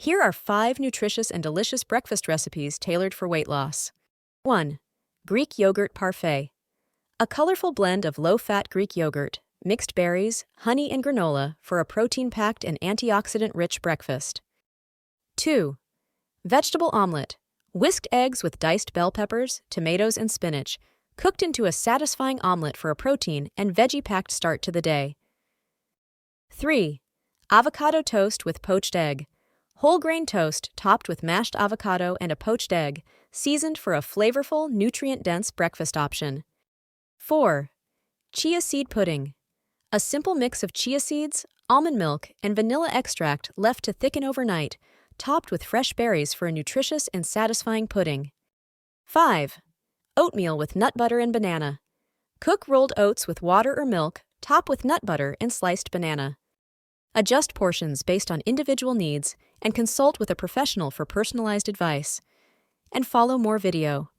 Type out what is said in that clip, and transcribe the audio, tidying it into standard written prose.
Here are 5 nutritious and delicious breakfast recipes tailored for weight loss. 1. Greek yogurt parfait. A colorful blend of low-fat Greek yogurt, mixed berries, honey, and granola for a protein-packed and antioxidant-rich breakfast. 2. Vegetable omelet. Whisked eggs with diced bell peppers, tomatoes, and spinach, cooked into a satisfying omelet for a protein and veggie-packed start to the day. 3. Avocado toast with poached egg. Whole grain toast topped with mashed avocado and a poached egg, seasoned for a flavorful, nutrient-dense breakfast option. 4. Chia seed pudding. A simple mix of chia seeds, almond milk, and vanilla extract left to thicken overnight, topped with fresh berries for a nutritious and satisfying pudding. 5. Oatmeal with nut butter and banana. Cook rolled oats with water or milk, top with nut butter and sliced banana. Adjust portions based on individual needs and consult with a professional for personalized advice. And follow more video.